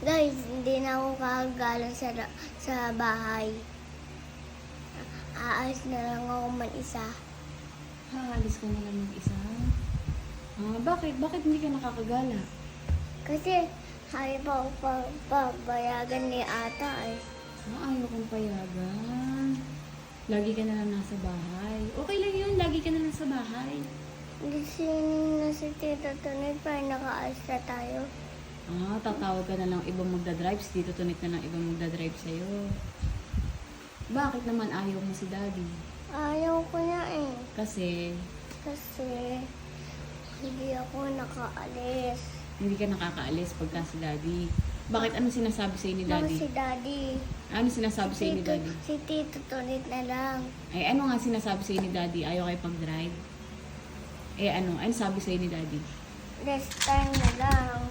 Guys, hindi na ako kakagalang sa bahay. Aalis na lang ako mag-isa. Haalis ka na lang mag-isa? Bakit? Bakit hindi ka nakakagala? Kasi ayaw pa ako pabayagan ni ata eh. Ayaw kong payagan. Lagi ka na lang nasa bahay. Okay lang yun, lagi ka na lang sa bahay. Gising na si Tita Tunay pa, nakaalis na tayo. Tatawag ka na lang ibang magdadrive. Dito tunit na lang ibang magdadrive sa'yo. Bakit naman ayaw mo si Daddy? Ayaw ko na eh. Kasi Kasi hindi ako nakaalis. hindi ka nakakaalis pagka si Daddy. Bakit? Ano sinasabi sa'yo ni Daddy? Si Daddy. Ano sinasabi sa'yo ni Daddy? Si Tito Tunit na lang. Ay, ano nga sinasabi sa'yo ni Daddy? Ayaw kayo pag-drive? Ano sabi sa'yo ni Daddy? This time na lang.